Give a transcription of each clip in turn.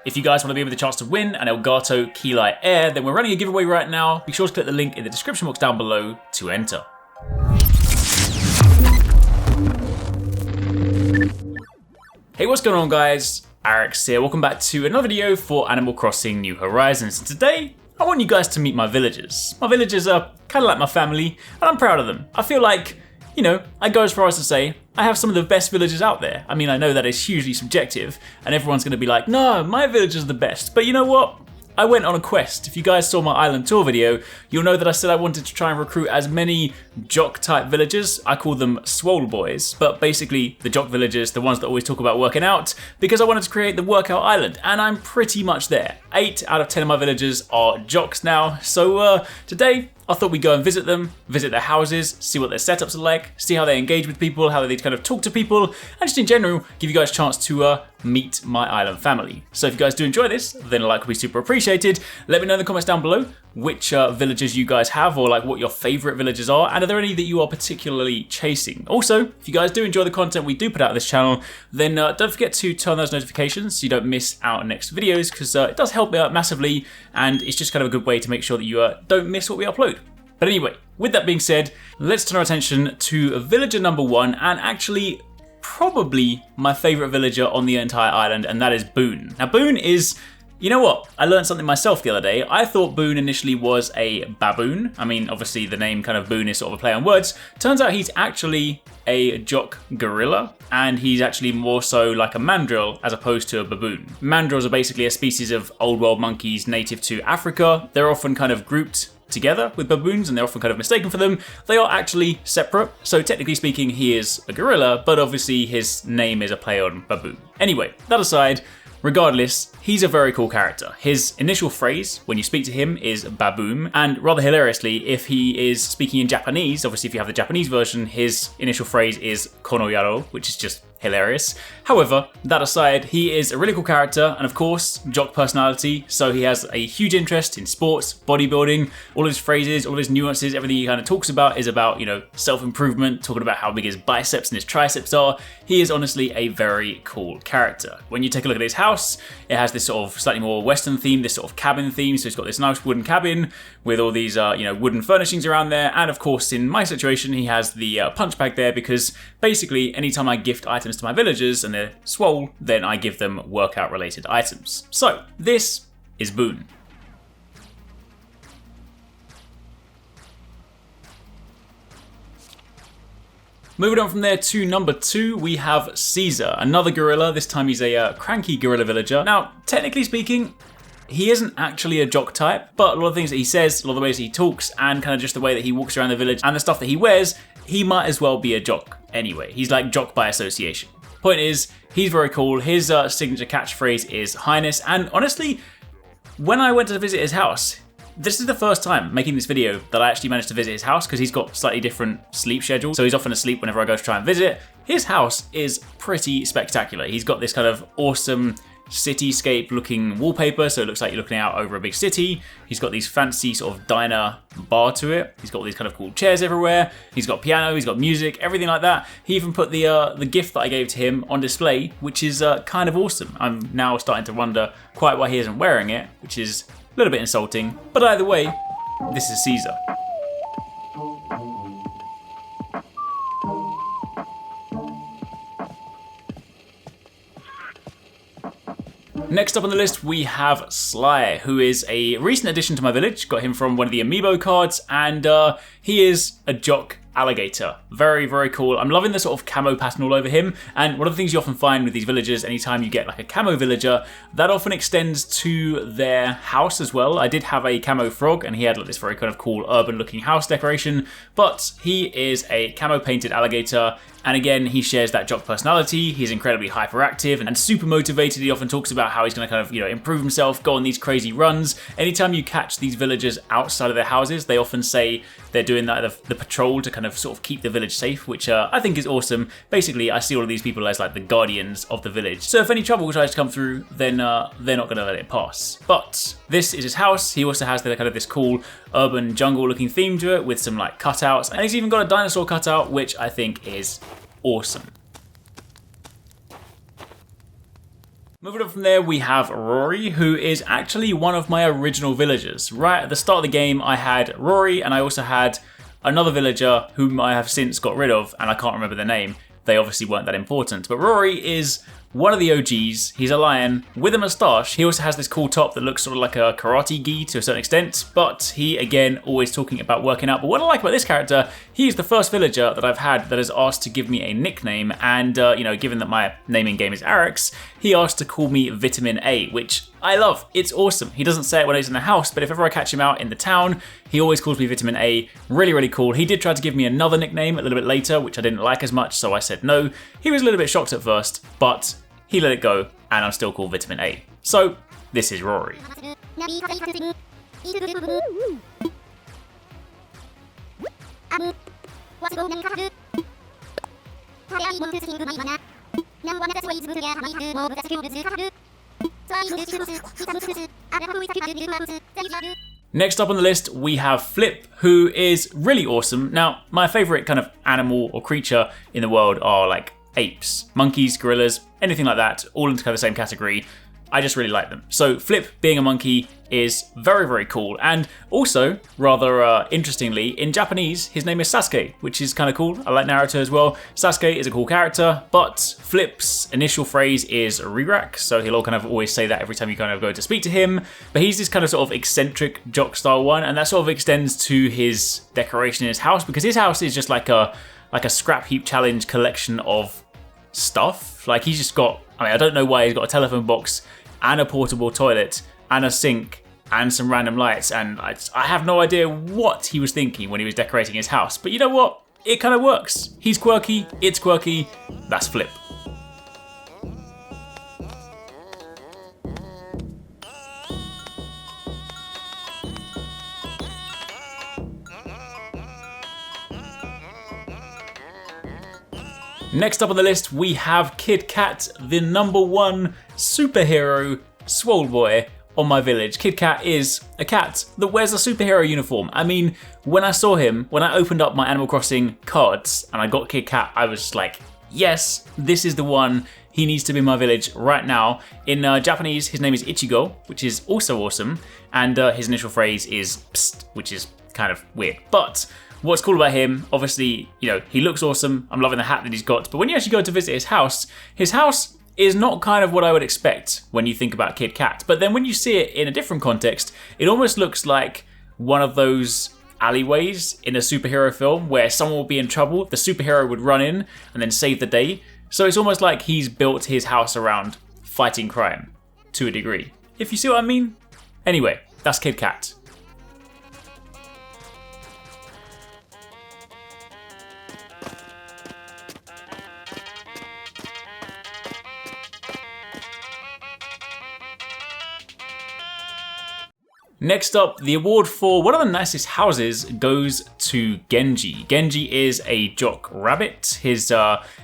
If you guys want to be with a chance to win an ELGATO Key Light Air, then we're running a giveaway right now. Be sure to click the link in the description box down below to enter. Hey, what's going on guys? Arekkz here. Welcome back to another video for Animal Crossing New Horizons. And today, I want you guys to meet my villagers. My villagers are kind of like my family, and I'm proud of them. I feel like, you know, I go as far as to say, I have some of the best villagers out there. I mean, I know that is hugely subjective, and everyone's gonna be like, no, my villagers are the best. But you know what? I went on a quest. If you guys saw my island tour video, you'll know that I said I wanted to try and recruit as many jock type villagers. I call them swole boys, but basically the jock villagers, the ones that always talk about working out, because I wanted to create the workout island, and I'm pretty much there. 8 out of 10 of my villagers are jocks now. So today, I thought we'd go and visit them, visit their houses, see what their setups are like, see how they engage with people, how they kind of talk to people, and just in general, give you guys a chance to meet my island family. So if you guys do enjoy this, then a like would be super appreciated. Let me know in the comments down below which villagers you guys have, or like what your favorite villagers are, and are there any that you are particularly chasing? Also, if you guys do enjoy the content we do put out on this channel, then don't forget to turn those notifications so you don't miss out on next videos, because it does help me out massively, and it's just kind of a good way to make sure that you don't miss what we upload. But anyway, with that being said, let's turn our attention to villager number 1, and actually probably my favorite villager on the entire island, and that is Boone. Now Boone is, you know what, I learned something myself the other day. I thought Boone initially was a baboon. I mean, obviously the name kind of Boone is sort of a play on words. Turns out he's actually a jock gorilla, and he's actually more so like a mandrill as opposed to a baboon. Mandrills are basically a species of old world monkeys native to Africa. They're often kind of grouped together with baboons, and they're often kind of mistaken for them. They are actually separate, so technically speaking he is a gorilla, but obviously his name is a play on baboon. Anyway, that aside, regardless, he's a very cool character. His initial phrase when you speak to him is baboom, and rather hilariously, if he is speaking in Japanese, obviously if you have the Japanese version, his initial phrase is kono yaro, which is just hilarious. However, that aside, he is a really cool character, and of course, jock personality, so he has a huge interest in sports, bodybuilding, all of his phrases, all of his nuances, everything he kind of talks about is about, you know, self-improvement, talking about how big his biceps and his triceps are. He is honestly a very cool character. When you take a look at his house, it has this sort of slightly more Western theme, this sort of cabin theme, so he's got this nice wooden cabin with all these, you know, wooden furnishings around there, and of course, in my situation, he has the punch bag there, because basically, anytime I gift items to my villagers and they're swole, then I give them workout related items. So this is Boone. Moving on from there to number 2, we have Caesar, another gorilla. This time he's a cranky gorilla villager. Now, technically speaking, he isn't actually a jock type, but a lot of things that he says, a lot of the ways he talks, and kind of just the way that he walks around the village and the stuff that he wears, he might as well be a jock anyway. He's like jock by association. Point is, he's very cool. His signature catchphrase is Highness, and honestly, when I went to visit his house, this is the first time making this video that I actually managed to visit his house, because he's got slightly different sleep schedule, so he's often asleep whenever I go to try and visit. His house is pretty spectacular. He's got this kind of awesome cityscape looking wallpaper, so it looks like you're looking out over a big city. He's got these fancy sort of diner bar to it. He's got all these kind of cool chairs everywhere. He's got piano, he's got music, everything like that. He even put the gift that I gave to him on display, which is kind of awesome. I'm now starting to wonder quite why he isn't wearing it, which is a little bit insulting. But either way, this is Caesar. Next up on the list, we have Sly, who is a recent addition to my village. Got him from one of the amiibo cards, and he is a jock alligator. Very, very cool. I'm loving the sort of camo pattern all over him, and one of the things you often find with these villagers, anytime you get like a camo villager, that often extends to their house as well. I did have a camo frog, and he had like this very kind of cool urban looking house decoration, but he is a camo painted alligator. And again, he shares that jock personality. He's incredibly hyperactive and super motivated. He often talks about how he's going to kind of, you know, improve himself, go on these crazy runs. Anytime you catch these villagers outside of their houses, they often say they're doing that, the patrol to kind of sort of keep the village safe, which I think is awesome. Basically, I see all of these people as like the guardians of the village. So if any trouble tries to come through, then they're not going to let it pass. But this is his house. He also has the kind of this cool urban jungle looking theme to it with some like cutouts. And he's even got a dinosaur cutout, which I think is awesome. Moving on from there, we have Rory, who is actually one of my original villagers. Right at the start of the game, I had Rory, and I also had another villager whom I have since got rid of, and I can't remember the name. They obviously weren't that important. But Rory is one of the OGs. He's a lion with a moustache. He also has this cool top that looks sort of like a karate gi to a certain extent, but he, again, always talking about working out. But what I like about this character, he is the first villager that I've had that has asked to give me a nickname, and, given that my name in game is Arekkz, he asked to call me Vitamin A, which I love. It's awesome. He doesn't say it when he's in the house, but if ever I catch him out in the town, he always calls me Vitamin A. Really, really cool. He did try to give me another nickname a little bit later, which I didn't like as much, so I said no. He was a little bit shocked at first, but he let it go, and I'm still called Vitamin A. So, this is Rory. Next up on the list, we have Flip, who is really awesome. Now, my favourite kind of animal or creature in the world are like apes, monkeys, gorillas, anything like that, all into kind of the same category. I just really like them. So Flip being a monkey is very, very cool. And also, rather interestingly, in Japanese, his name is Sasuke, which is kind of cool. I like Naruto as well. Sasuke is a cool character, but Flip's initial phrase is Rigrak, so he'll kind of always say that every time you kind of go to speak to him. But he's this kind of sort of eccentric jock style one, and that sort of extends to his decoration in his house, because his house is just like a scrap heap challenge collection of stuff. Like he's just got, I don't know why he's got a telephone box and a portable toilet and a sink and some random lights, and I have no idea what he was thinking when he was decorating his house. But you know what? It kind of works. He's quirky, it's quirky, that's Flip. Next up on the list, we have Kid Cat, the #1 superhero swole boy on my village. Kid Cat is a cat that wears a superhero uniform. I mean, when I saw him, when I opened up my Animal Crossing cards and I got Kid Cat, I was like, yes, this is the one. He needs to be in my village right now. In Japanese, his name is Ichigo, which is also awesome. And his initial phrase is psst, which is kind of weird. But what's cool about him, obviously, he looks awesome. I'm loving the hat that he's got. But when you actually go to visit his house is not kind of what I would expect when you think about Kid Cat. But then when you see it in a different context, it almost looks like one of those alleyways in a superhero film where someone will be in trouble, the superhero would run in and then save the day. So it's almost like he's built his house around fighting crime to a degree, if you see what I mean. Anyway, that's Kid Cat. Next up, the award for one of the nicest houses goes to Genji. Genji is a jock rabbit. His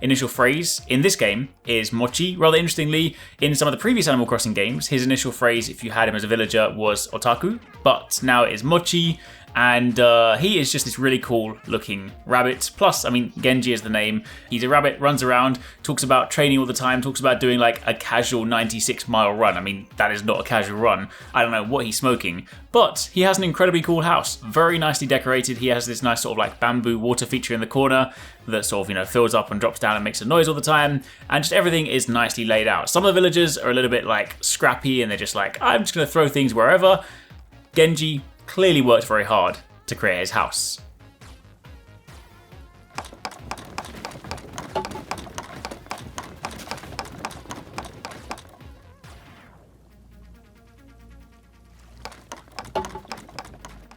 initial phrase in this game is mochi. Rather interestingly, in some of the previous Animal Crossing games, his initial phrase, if you had him as a villager, was otaku, but now it is mochi. And he is just this really cool looking rabbit. Plus, Genji is the name. He's a rabbit, runs around, talks about training all the time, talks about doing like a casual 96-mile run. That is not a casual run. I don't know what he's smoking. But he has an incredibly cool house, very nicely decorated. He has this nice sort of like bamboo water feature in the corner that sort of, fills up and drops down and makes a noise all the time. And just everything is nicely laid out. Some of the villagers are a little bit like scrappy and they're just like, I'm just going to throw things wherever. Genji clearly worked very hard to create his house.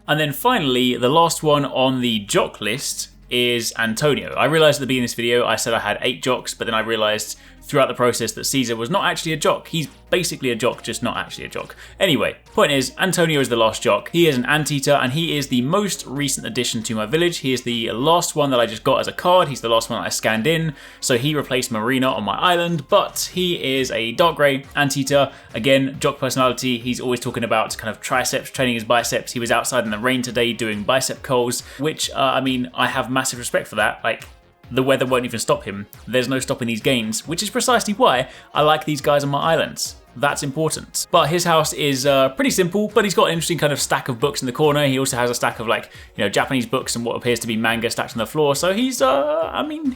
And then finally, the last one on the jock list is Antonio. I realized at the beginning of this video, I said I had 8 jocks, but then I realized throughout the process that Caesar was not actually a jock. He's basically a jock, just not actually a jock. Anyway, point is, Antonio is the last jock. He is an anteater, and he is the most recent addition to my village. He is the last one that I just got as a card. He's the last one that I scanned in, so he replaced Marina on my island, but he is a dark grey anteater. Again, jock personality. He's always talking about kind of triceps, training his biceps. He was outside in the rain today doing bicep curls, which, I have massive respect for that. Like, the weather won't even stop him. There's no stopping these gains, which is precisely why I like these guys on my islands. That's important. But his house is pretty simple, but he's got an interesting kind of stack of books in the corner. He also has a stack of like, Japanese books and what appears to be manga stacked on the floor. So he's,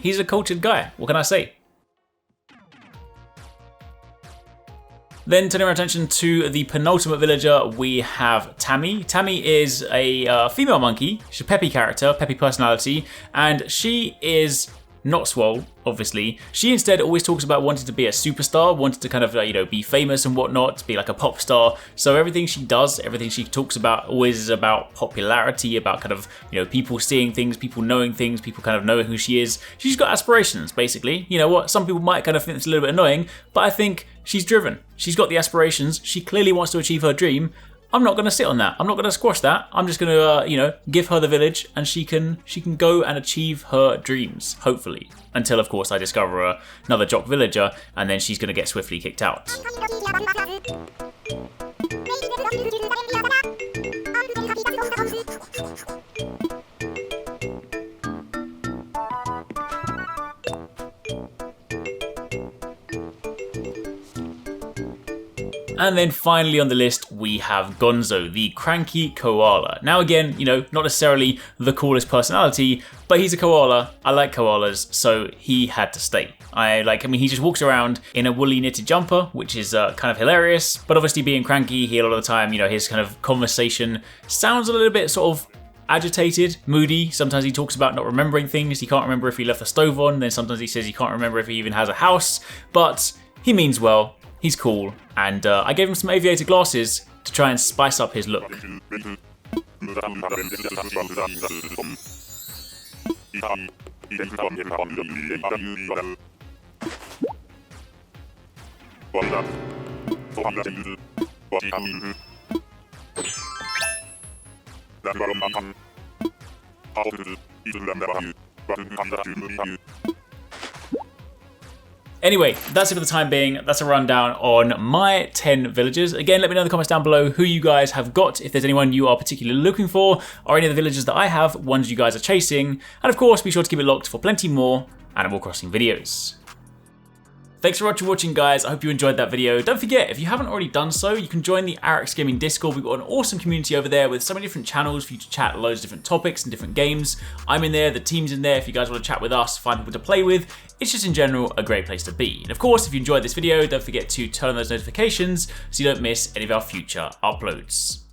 he's a cultured guy. What can I say? Then turning our attention to the penultimate villager, we have Tammy. Tammy is a female monkey. She's a peppy character, peppy personality, and she is not swole, obviously. She instead always talks about wanting to be a superstar, wanting to kind of, be famous and whatnot, be like a pop star. So everything she does, everything she talks about always is about popularity, about kind of, people seeing things, people knowing things, people kind of knowing who she is. She's got aspirations, basically. You know what? Some people might kind of think it's a little bit annoying, but I think she's driven. She's got the aspirations. She clearly wants to achieve her dream. I'm not going to sit on that. I'm not going to squash that. I'm just going to, give her the village and she can go and achieve her dreams, hopefully. Until, of course, I discover another jock villager and then she's going to get swiftly kicked out. And then finally on the list, we have Gonzo, the cranky koala. Now again, not necessarily the coolest personality, but he's a koala. I like koalas, so he had to stay. He just walks around in a woolly knitted jumper, which is kind of hilarious. But obviously being cranky, a lot of the time, his kind of conversation sounds a little bit sort of agitated, moody. Sometimes he talks about not remembering things. He can't remember if he left the stove on. Then sometimes he says he can't remember if he even has a house. But he means well. He's cool, and I gave him some aviator glasses to try and spice up his look. Anyway, that's it for the time being. That's a rundown on my 10 villagers. Again, let me know in the comments down below who you guys have got, if there's anyone you are particularly looking for, or any of the villagers that I have, ones you guys are chasing. And of course, be sure to keep it locked for plenty more Animal Crossing videos. Thanks so much for watching, guys. I hope you enjoyed that video. Don't forget, if you haven't already done so, you can join the Arekkz Gaming Discord. We've got an awesome community over there with so many different channels for you to chat loads of different topics and different games. I'm in there, the team's in there. If you guys want to chat with us, find people to play with, it's just in general a great place to be. And of course, if you enjoyed this video, don't forget to turn on those notifications so you don't miss any of our future uploads.